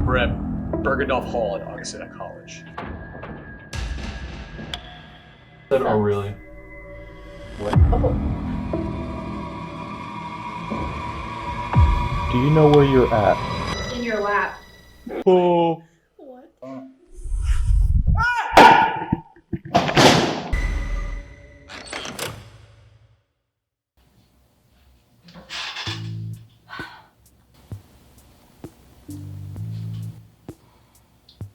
We're at Bergendorf Hall at Augustana College. Oh, really? What? Oh. Do you know where you're at? In your lap. Oh. What?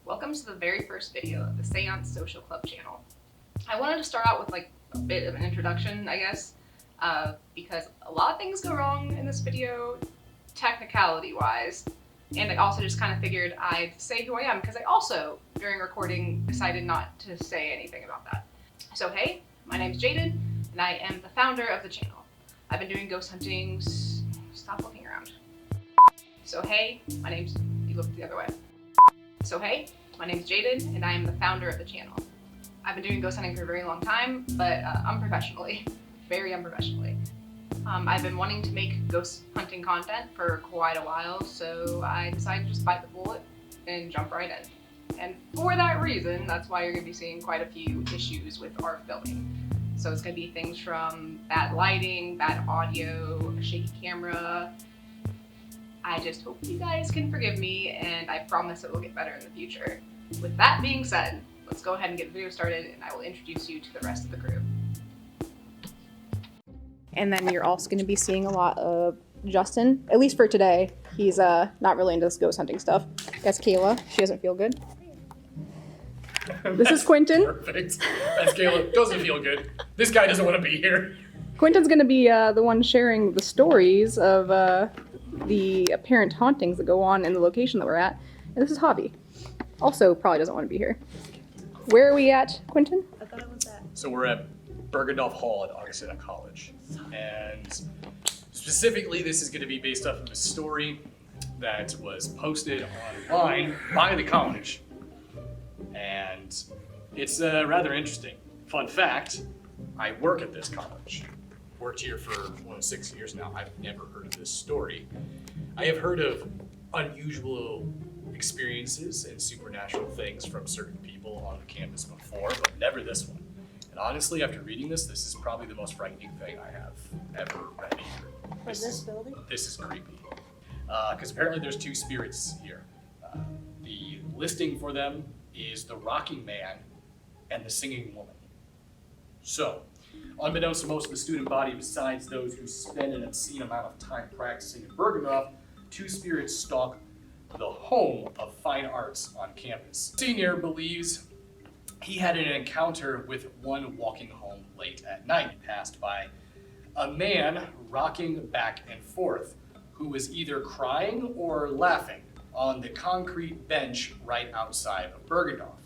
Welcome to the very first video of the Séance Social Club channel. I wanted to start out with like a bit of an introduction, I guess, because a lot of things go wrong in this video, technicality-wise, and I also just kind of figured I'd say who I am, because I also, during recording, decided not to say anything about that. So hey, my name's Jaden, and I am the founder of the channel. I've been doing ghost hunting, stop looking around. So hey, my name's, you look the other way. So hey, my name's Jaden, and I am the founder of the channel. I've been doing ghost hunting for a very long time, but unprofessionally, very unprofessionally. I've been wanting to make ghost hunting content for quite a while, so I decided to just bite the bullet and jump right in. And for that reason, that's why you're gonna be seeing quite a few issues with our filming. So it's gonna be things from bad lighting, bad audio, a shaky camera. I just hope you guys can forgive me, and I promise it will get better in the future. With that being said, let's go ahead and get the video started, and I will introduce you to the rest of the crew. And then you're also going to be seeing a lot of Justin, at least for today. He's not really into this ghost hunting stuff. That's Kayla. She doesn't feel good. This is Quentin. Perfect. That's Caleb. Doesn't feel good. This guy doesn't want to be here. Quentin's going to be the one sharing the stories of the apparent hauntings that go on in the location that we're at. And this is Hobby. Also probably doesn't want to be here. Where are we at, Quentin? I thought it was that. So we're at Bergendorf Hall at Augustana College. And specifically, this is going to be based off of a story that was posted online by the college. And it's rather interesting. Fun fact, I work at this college. Worked here for 6 years now. I've never heard of this story. I have heard of unusual experiences and supernatural things from certain people on the campus before, but never this one. And honestly, after reading this is probably the most frightening thing I have ever read here. For this building? This is creepy. Because apparently there's two spirits here. The listing for them is the rocking man and the singing woman. So, unbeknownst to most of the student body, besides those who spend an obscene amount of time practicing at Bergendorf, two spirits stalk the home of fine arts on campus. Senior believes he had an encounter with one walking home late at night, passed by a man rocking back and forth, who was either crying or laughing on the concrete bench right outside of Bergendorf.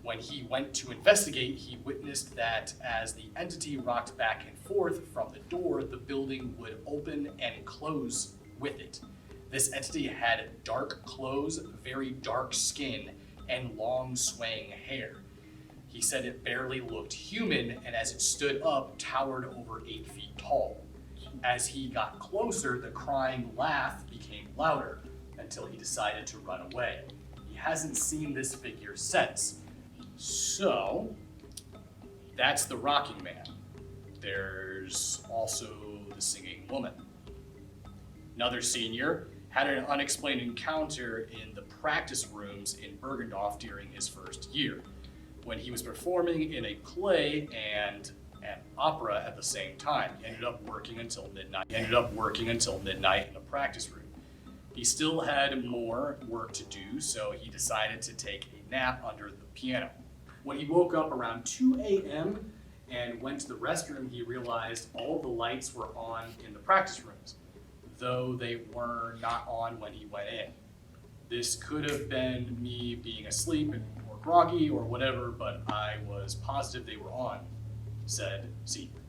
When he went to investigate, he witnessed that as the entity rocked back and forth from the door, the building would open and close with it. This entity had dark clothes, very dark skin, and long swaying hair. He said it barely looked human, and as it stood up, towered over 8 feet tall. As he got closer, the crying laugh became louder until he decided to run away. He hasn't seen this figure since. So, that's the rocking man. There's also the singing woman. Another senior had an unexplained encounter in the practice rooms in Bergendorf during his first year, when he was performing in a play and an opera at the same time. He ended up working until midnight in the practice room. He still had more work to do, so he decided to take a nap under the piano. When he woke up around 2 a.m. and went to the restroom, he realized all the lights were on in the practice rooms, though they were not on when he went in. This could have been me being asleep or groggy or whatever, but I was positive they were on, said Senior.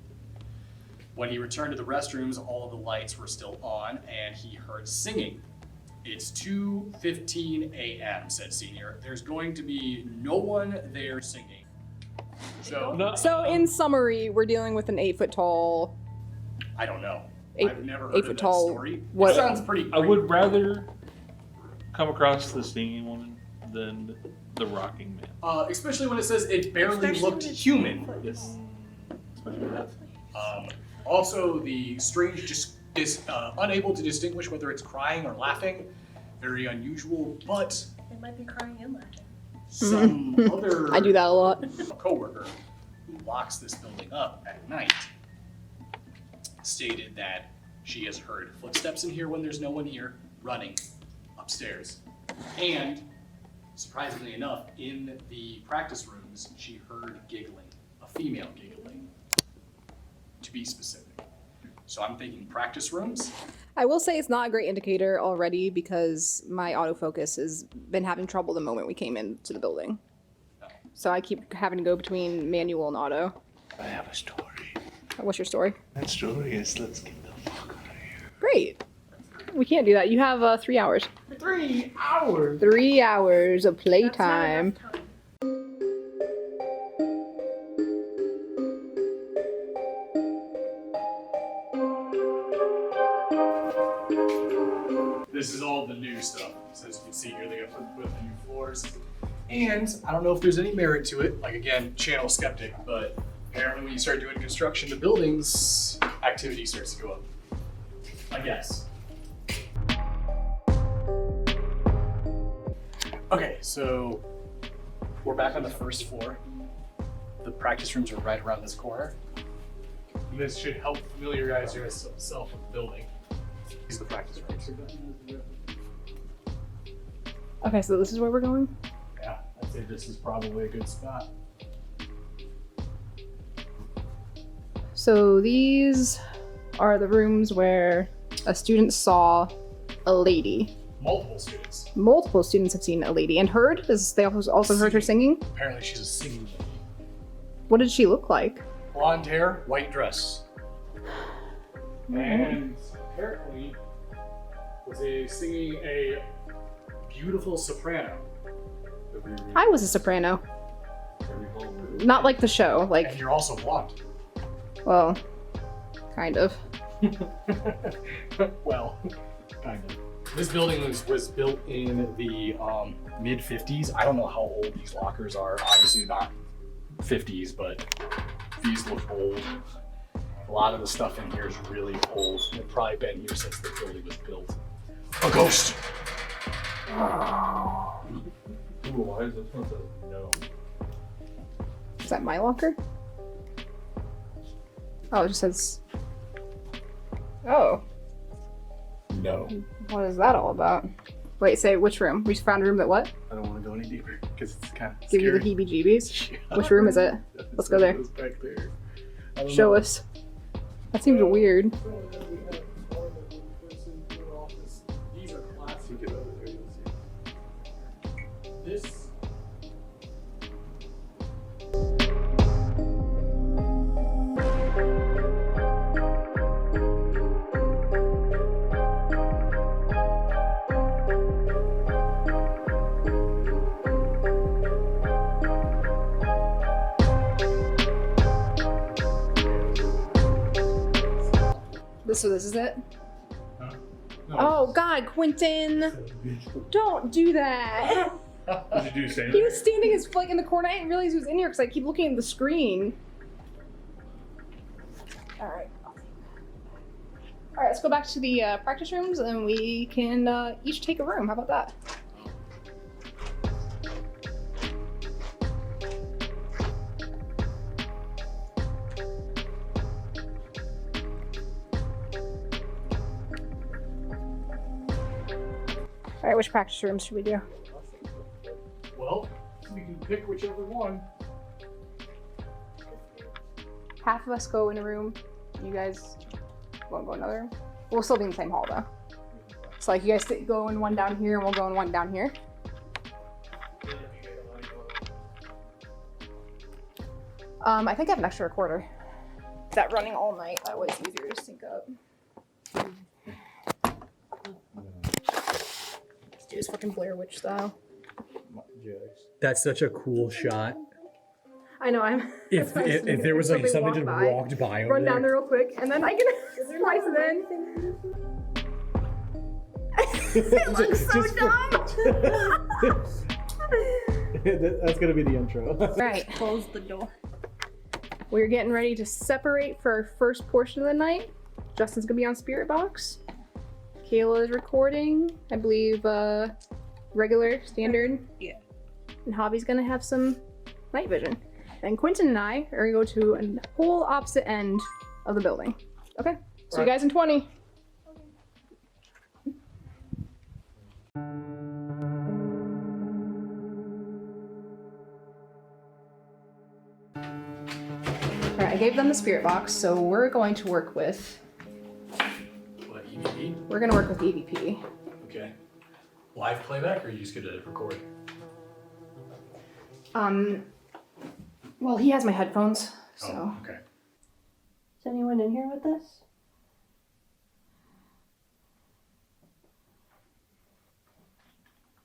When he returned to the restrooms, all of the lights were still on, and he heard singing. It's 2:15 a.m., said Senior. There's going to be no one there singing. So in summary, we're dealing with an 8-foot tall. I don't know. I've never heard 8 of foot that tall. story. What? It sounds pretty creepy. I would rather come across the singing woman than the rocking man. Especially when it says it barely looked human. Yes. Especially with that. Also, the strange, unable to distinguish whether it's crying or laughing, very unusual. But It might be crying and laughing. some other I do that a lot. coworker who locks this building up at night stated that she has heard footsteps in here when there's no one here, running upstairs. And surprisingly enough, in the practice rooms, she heard giggling, a female giggling, to be specific. So I'm thinking practice rooms. I will say it's not a great indicator already because my autofocus has been having trouble the moment we came into the building. Oh. So I keep having to go between manual and auto. I have a story. What's your story? That story is let's get the fuck out of here. Great. We can't do that. You have 3 hours. 3 hours. 3 hours of That's not playtime. enough time. This is all the new stuff. So as you can see here, they have put the new floors. And I don't know if there's any merit to it. Like again, channel skeptic, but apparently when you start doing construction, the buildings activity starts to go up. I guess. Okay, so we're back on the first floor. The practice rooms are right around this corner. And this should help familiarize yourself with the building. These are the practice rooms. Okay, so this is where we're going? Yeah, I'd say this is probably a good spot. So these are the rooms where a student saw a lady. Multiple students. Multiple students have seen a lady and heard. They also heard her singing. Apparently she's a singing lady. What did she look like? Blonde hair, white dress. And apparently was singing a beautiful soprano. I was a soprano. Not like the show. And Like, you're also blonde. well, kind of. Well, kind of. This building was built in the mid 50s. I don't know how old these lockers are. Obviously not 50s, but these look old. A lot of the stuff in here is really old. It's probably been here since the building was built. A ghost! Ooh, why is this one says no? Is that my locker? Oh, it just says. Oh, No. what is that all about? Wait, say which room? We found a room that what? I don't want to go any deeper because it's kind of Give you the heebie-jeebies? Which room is it? Let's go there. Back there. I don't Show know. us. That seems weird. These are classic. This. So this is it? No. Oh God, Quentin! Don't do that! Did you do the same? He was standing his like in the corner. I didn't realize he was in here because I keep looking at the screen. All right. All right, let's go back to the practice rooms and we can each take a room. How about that? All right, which practice rooms should we do? Well, we can pick whichever one. Half of us go in a room. You guys won't go in another room. We'll still be in the same hall though. So like you guys go in one down here and we'll go in one down here. I think I have an extra recorder. That running all night, that way it's easier to sync up. Let's do this fucking Blair Witch style. That's such a cool shot. I know, I'm. If there was like something just walked by over Run down there. there real quick, and then I can slice it in. It looks so dumb. That's gonna be the intro. Right. Close the door. We're getting ready to separate for our first portion of the night. Justin's gonna be on Spirit Box. Kayla is recording, I believe, regular, standard. Yeah. And Hobby's gonna have some night vision. Then Quentin and I are gonna go to a whole opposite end of the building. Okay? See you guys in 20. Alright, I gave them the Spirit Box, so we're going to work with What, EVP? We're gonna work with EVP. Okay. Live playback, or are you just gonna record? Well, he has my headphones, so. Oh, okay. Is anyone in here with us?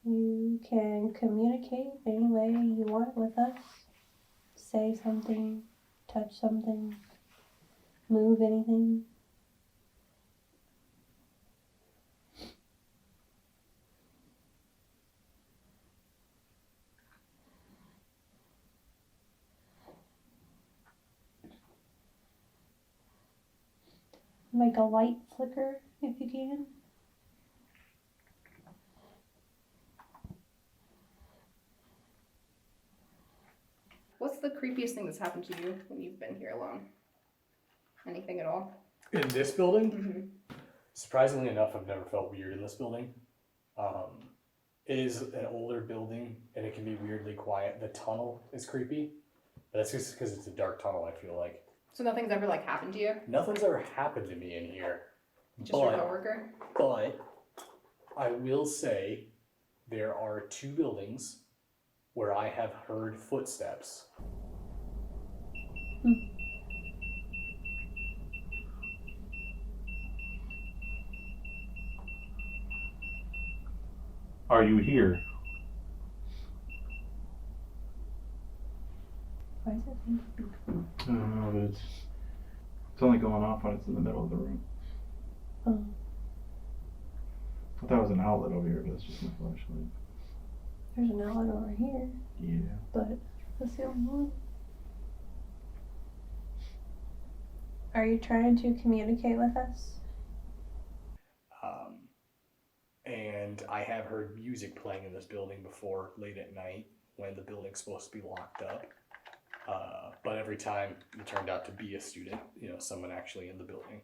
You can communicate any way you want with us. Say something, touch something, move anything. Make a light flicker if you can. What's the creepiest thing that's happened to you when you've been here alone? Anything at all? In this building? Mm-hmm. Surprisingly enough, I've never felt weird in this building. It is an older building, and it can be weirdly quiet. The tunnel is creepy, but that's just because it's a dark tunnel, I feel like. So nothing's ever like happened to you? Nothing's ever happened to me in here. Just your coworker? But I will say there are two buildings where I have heard footsteps. Are you here? Why is it beep? I don't know, but it's only going off when it's in the middle of the room. Oh, I thought it was an outlet over here, but it's just my flashlight. there's an outlet over here, Yeah. but that's the only one. Are you trying to communicate with us? And I have heard music playing in this building before late at night when the building's supposed to be locked up. But every time it turned out to be a student, someone actually in the building.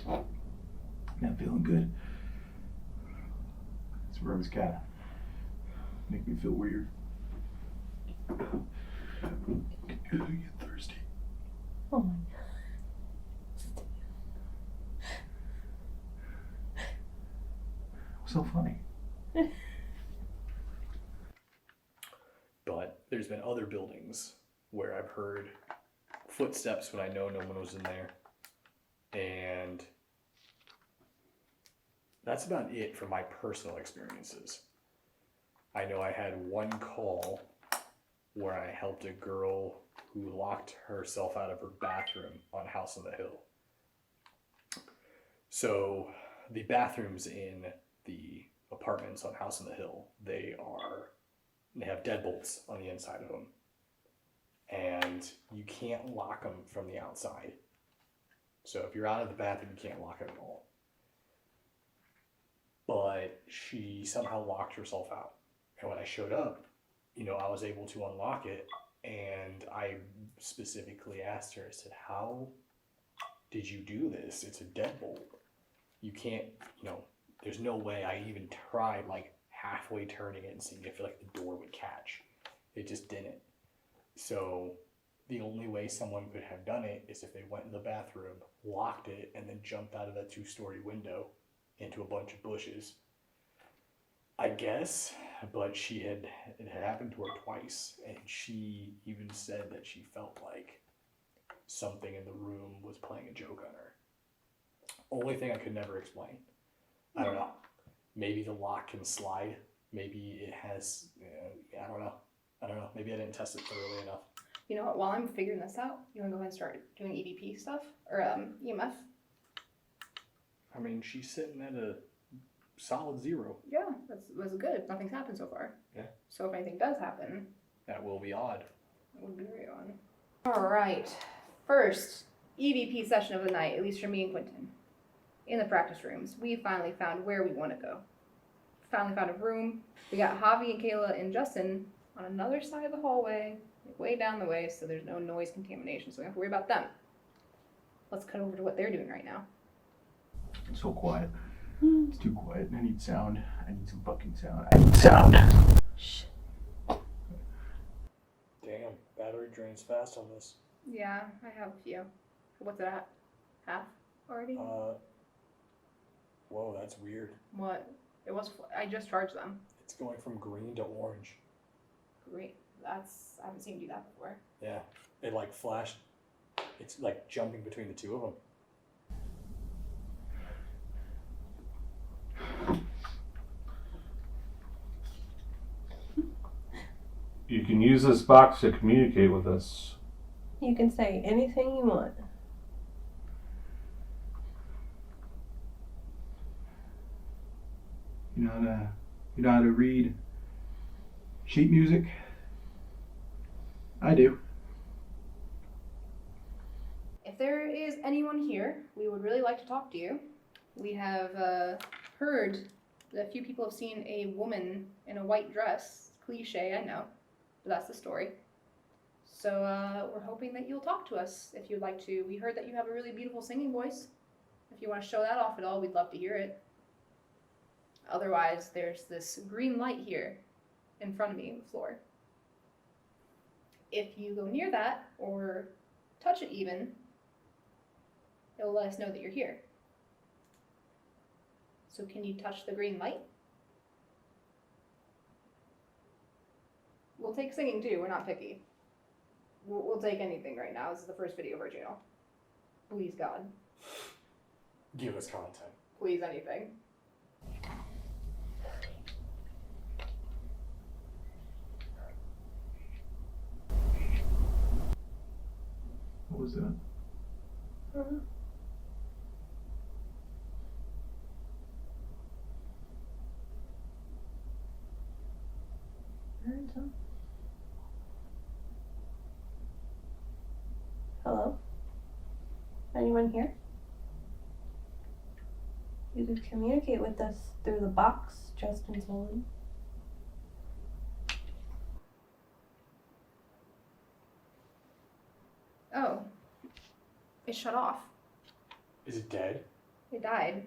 Not feeling good. This room's kind of make me feel weird. Get thirsty. Oh my What's so funny? But there's been other buildings where I've heard footsteps when I know no one was in there. And that's about it for my personal experiences. I know I had one call where I helped a girl who locked herself out of her bathroom on House on the Hill. So the bathrooms in the apartments on House on the Hill, they have deadbolts on the inside of them. And you can't lock them from the outside. So if you're out of the bathroom, you can't lock it at all. But she somehow locked herself out. And when I showed up, I was able to unlock it. And I specifically asked her, I said, how did you do this? It's a deadbolt. You can't, there's no way. I even tried like halfway turning it and seeing if like the door would catch. It just didn't. So the only way someone could have done it is if they went in the bathroom, locked it, and then jumped out of that 2-story window into a bunch of bushes. I guess, but it had happened to her twice, and she even said that she felt like something in the room was playing a joke on her. Only thing I could never explain. I don't know. Maybe the lock can slide. Maybe it has, I don't know. Maybe I didn't test it thoroughly enough. You know what? While I'm figuring this out, you want to go ahead and start doing EVP stuff? Or EMF? I mean, she's sitting at a solid 0. Yeah, that's good. Nothing's happened so far. Yeah. So if anything does happen, That will be odd. it would be very odd. All right. First EVP session of the night, at least for me and Quentin. In the practice rooms, we finally found where we want to go. Finally found a room. We got Javi and Kayla and Justin on another side of the hallway, like way down the way, so there's no noise contamination, so we don't have to worry about them. Let's cut over to what they're doing right now. It's so quiet. It's too quiet. I need sound. I need some fucking sound. I need sound. Shh. Damn, battery drains fast on this. Yeah, I have a few. What's it at? Half already? Whoa, that's weird. What? It was. I just charged them. It's going from green to orange. Great. I haven't seen you do that before. Yeah, it like flashed. It's like jumping between the two of them. You can use this box to communicate with us. You can say anything you want. You know how to read sheet music? I do. If there is anyone here, we would really like to talk to you. We have heard that a few people have seen a woman in a white dress. Cliche, I know, but that's the story. So we're hoping that you'll talk to us if you'd like to. We heard that you have a really beautiful singing voice. If you want to show that off at all, we'd love to hear it. Otherwise, there's this green light here in front of me on the floor. If you go near that, or touch it even, it'll let us know that you're here. So can you touch the green light? We'll take singing too, we're not picky. We'll take anything right now. This is the first video of our channel. Please, God. Give us content. Please, anything. What was that? Hello? Anyone here? You could communicate with us through the box Justin's holding. Oh. It shut off. Is it dead? It died.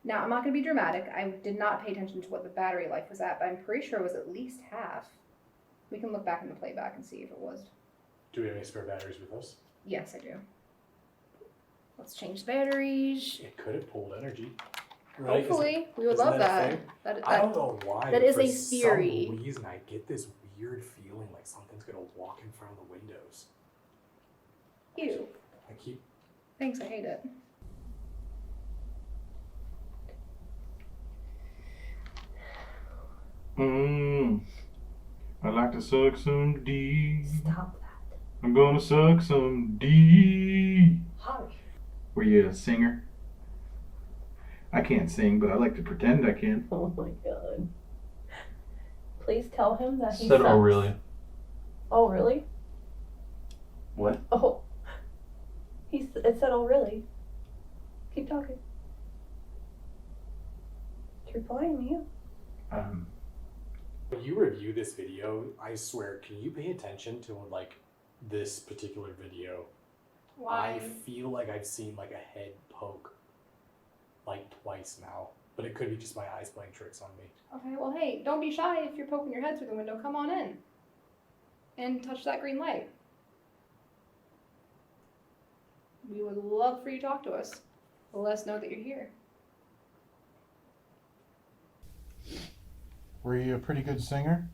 Now, I'm not going to be dramatic. I did not pay attention to what the battery life was at, but I'm pretty sure it was at least half. We can look back in the playback and see if it was. Do we have any spare batteries with us? Yes, I do. Let's change batteries. It could have pulled energy. Right? Hopefully, we would isn't love that a that. thing? That I don't know why. that but is for a theory. Some reason I get this weird feeling like something's gonna walk in front of the windows. Ew. I keep. Thanks, I hate it. I'd like to suck some D. Stop that. I'm gonna suck some D. Hush. Were you a singer? I can't sing, but I like to pretend I can. Oh my god. Please tell him that he Said, sucks. oh really? Oh really? What? Oh. It said oh really. Keep talking. It's replying to you. When you review this video, I swear, can you pay attention to like this particular video? I feel like I've seen like a head poke like twice now, but it could be just my eyes playing tricks on me. Okay, well, hey, don't be shy if you're poking your head through the window. Come on in. And touch that green light. We would love for you to talk to us. Let us know that you're here. Were you a pretty good singer?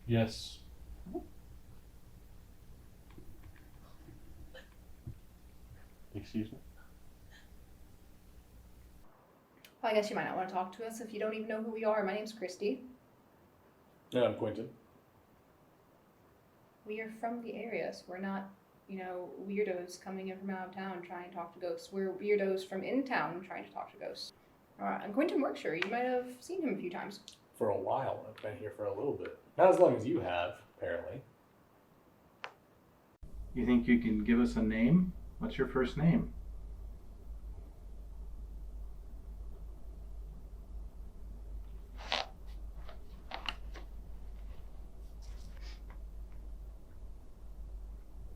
Yes. Excuse me? Well, I guess you might not want to talk to us if you don't even know who we are. My name's Christy. Yeah, I'm Quentin. We are from the area, so we're not, weirdos coming in from out of town trying to talk to ghosts. We're weirdos from in town trying to talk to ghosts. And Quentin works here. You might have seen him a few times. For a while. I've been here for a little bit. Not as long as you have, apparently. You think you can give us a name? What's your first name?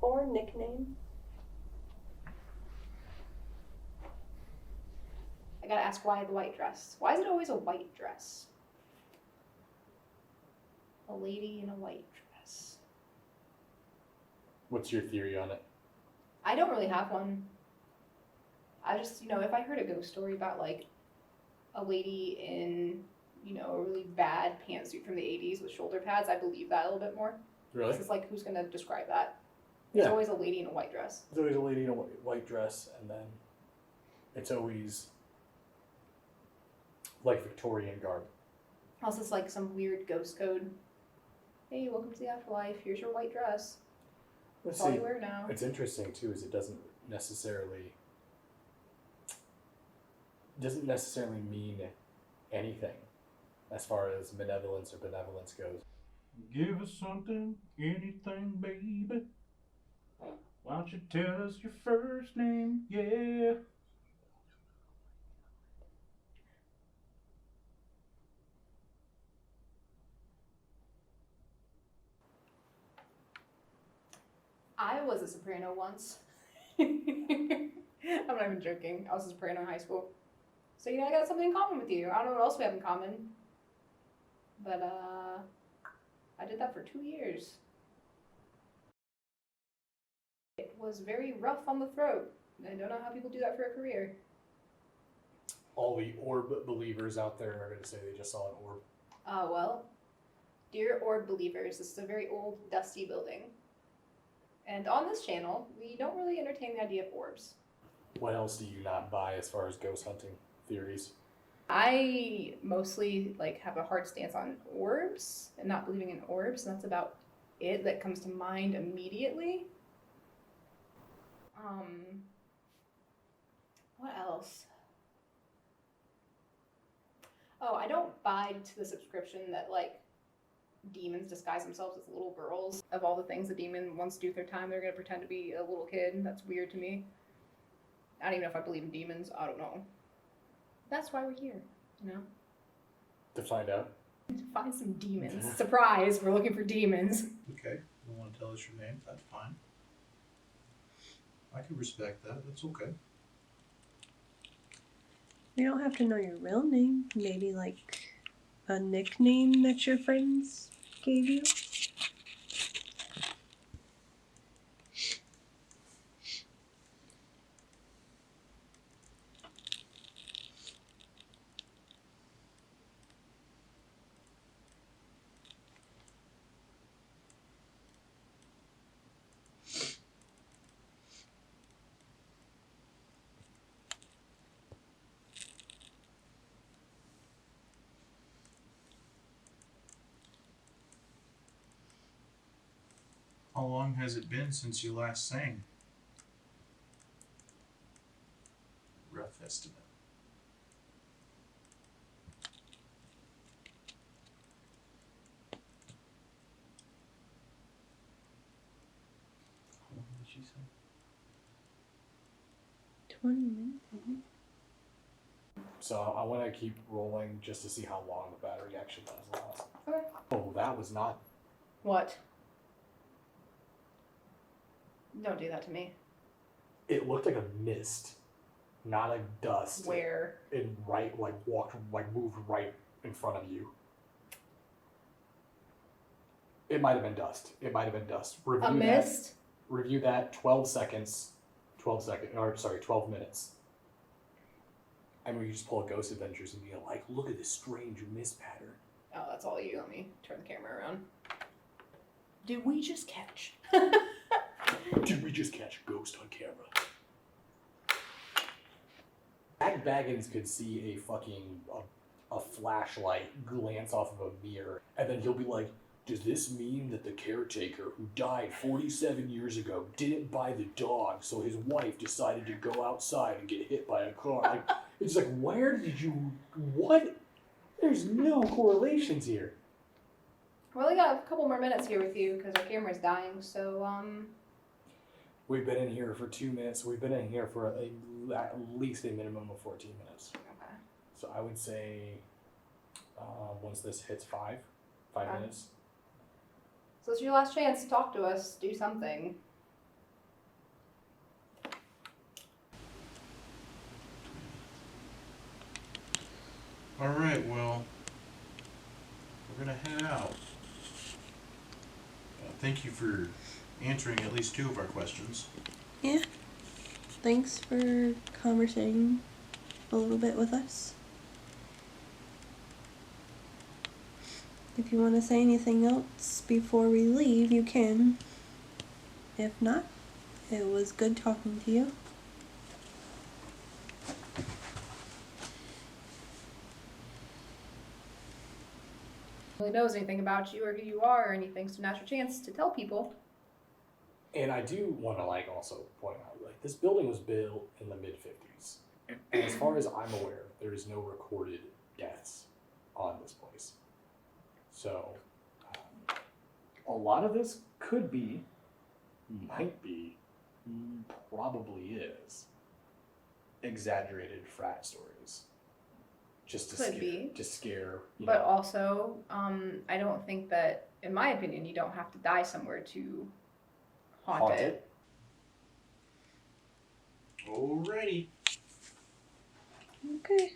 Or nickname. I gotta ask, why the white dress? Why is it always a white dress? A lady in a white dress. What's your theory on it? I don't really have one. I just, if I heard a ghost story about like a lady in, a really bad pantsuit from the 80s with shoulder pads, I believe that a little bit more. Really? It's like, who's gonna describe that? There's Yeah. always a lady in a white dress. There's always a lady in a white dress, and then it's always like Victorian garb. Also, it's like some weird ghost code. Hey, welcome to the afterlife. Here's your white dress. Let's That's all see. you wear now. It's interesting too, is it doesn't necessarily mean anything as far as benevolence or benevolence goes. Give us something, anything, baby. Why don't you tell us your first name? Yeah. I was a soprano once. I'm not even joking. I was a soprano in high school. So, I got something in common with you. I don't know what else we have in common. But, I did that for 2 years. It was very rough on the throat. I don't know how people do that for a career. All the orb believers out there are going to say they just saw an orb. Well, dear orb believers, this is a very old, dusty building. And on this channel, we don't really entertain the idea of orbs. What else do you not buy as far as ghost hunting theories? I mostly have a hard stance on orbs and not believing in orbs, and that's about it that comes to mind immediately. What else? Oh, I don't buy to the subscription that demons disguise themselves as little girls. Of all the things a demon wants to do with their time, they're gonna pretend to be a little kid. That's weird to me. I don't even know if I believe in demons. I don't know. That's why we're here, To find out? To find some demons. Surprise, we're looking for demons. Okay, you want to tell us your name? That's fine. I can respect that. That's okay. You don't have to know your real name. Maybe a nickname that your friends gave you. How long has it been since you last sang? Rough estimate. How long did she say? 20 minutes. So I want to keep rolling just to see how long the battery actually does last. Okay. Oh, that was not... What? Don't do that to me. It looked like a mist, not a dust. Where? It moved right in front of you. It might have been dust. Review A that. mist? Review that. 12 minutes. I mean, you just pull a Ghost Adventures and be like, look at this strange mist pattern. Oh, that's all you. Let me turn the camera around. Did we just catch? Did we just catch a ghost on camera? Zach Baggins could see a flashlight glance off of a mirror, and then he'll be like, Does this mean that the caretaker who died 47 years ago didn't buy the dog, so his wife decided to go outside and get hit by a car? Like, it's like, where did you, what? There's no correlations here. We only got a couple more minutes here with you because our camera's dying, so, We've been in here for 2 minutes. We've been in here for at least a minimum of 14 minutes. Okay. So I would say once this hits five Okay. minutes. So it's your last chance to talk to us, do something. Alright, well, we're gonna head out. Thank you for answering at least 2 of our questions. Yeah. Thanks for conversating a little bit with us. If you want to say anything else before we leave, you can. If not, it was good talking to you. Really knows anything about you or who you are or anything, so now's your chance to tell people. And I do want to also point out, this building was built in the mid-50s. And as far as I'm aware, there is no recorded deaths on this place. So a lot of this could be, might be, probably is exaggerated frat stories. Just to Could be. scare. But also, I don't think that, in my opinion, you don't have to die somewhere to haunt it. Alrighty. Okay.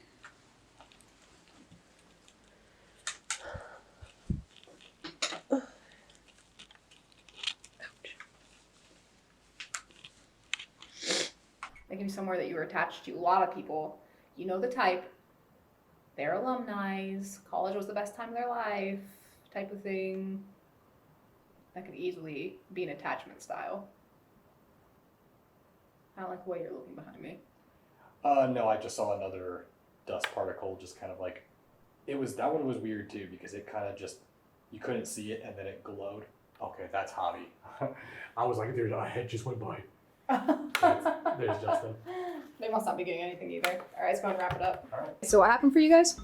It can be somewhere that you were attached to. A lot of people, you know the type. They're alumni. College was the best time of their life, type of thing. That could easily be an attachment style. I don't like the way you're looking behind me. No, I just saw another dust particle just kind of that one was weird too because it kind of just, you couldn't see it and then it glowed. Okay, that's Javi. I was like, there's a head just went by. There's Justin. They must not be getting anything either. All right, let's go and wrap it up. All right. So what happened for you guys?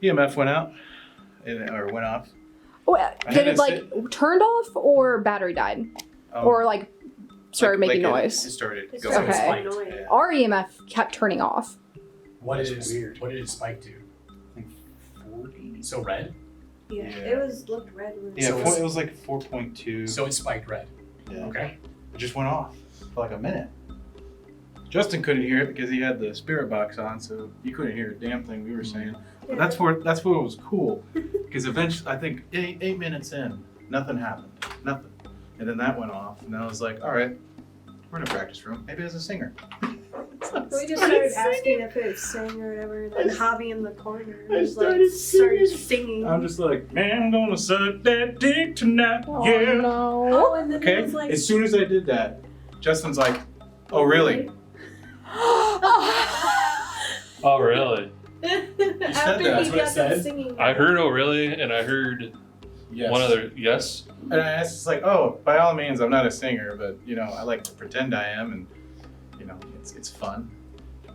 EMF went out, or went off. Oh, I did had it to turned off or battery died? Or started making noise? It started It's going. Okay. so annoying. Yeah. Our EMF kept turning off. What That's is weird. What did it spike to? Like 40. So red. Yeah, Yeah. it looked red. Yeah, So it's- it was like 4.2. So it spiked red. Yeah. Okay. It just went off for like a minute. Justin couldn't hear it because he had the spirit box on, so he couldn't hear a damn thing we were saying. But that's where it was cool, because eventually, I think 8 minutes in, nothing happened, nothing, and then that went off, and I was like, all right, we're in a practice room. Maybe as a singer. We just started asking if it sang or whatever, and then Javi in the corner I was started started singing. singing. I'm just like, man, I'm gonna suck that dick tonight. Oh Yeah. no. Oh, and then Okay. it was like, As soon as I did that, Justin's like, oh really? Oh, really? after that. he That's what it got done said? singing. I heard "Oh, really," and I heard Yes. one other yes. And I asked, it's like, oh, by all means, I'm not a singer, but I like to pretend I am, and it's fun.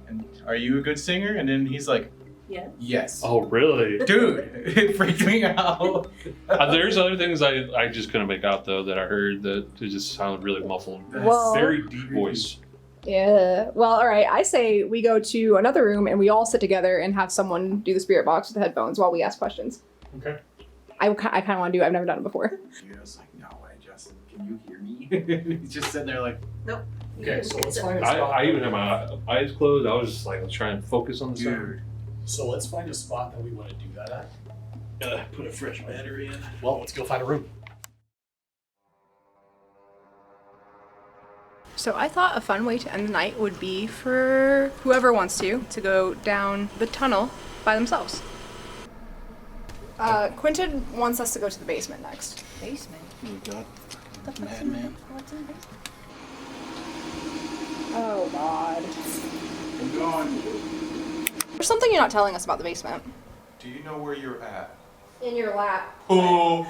And are you a good singer? And then he's like, Yeah. yes. Oh, really? Dude, it freaked me out. There's other things I just couldn't make out though that I heard that it just sounded really muffled. Well- Very deep voice. Yeah. Well, all right. I say we go to another room and we all sit together and have someone do the spirit box with the headphones while we ask questions. Okay. I kind of want to do it. I've never done it before. I was like, no way, Justin, can you hear me? He's just sitting there like, Okay. So let's find a I spot. even had my eyes closed. I was just like, let's try and focus on the sound. dude. So let's find a spot that we want to do that at. Put a fresh battery in. Well, let's go find a room. So I thought a fun way to end the night would be for whoever wants to go down the tunnel by themselves. Quinton wants us to go to the basement next. Basement. Oh god. What the fuck's Madman. what's in the basement? Oh God. I'm going. There's something you're not telling us about the basement. Do you know where you're at? In your lap. Oh,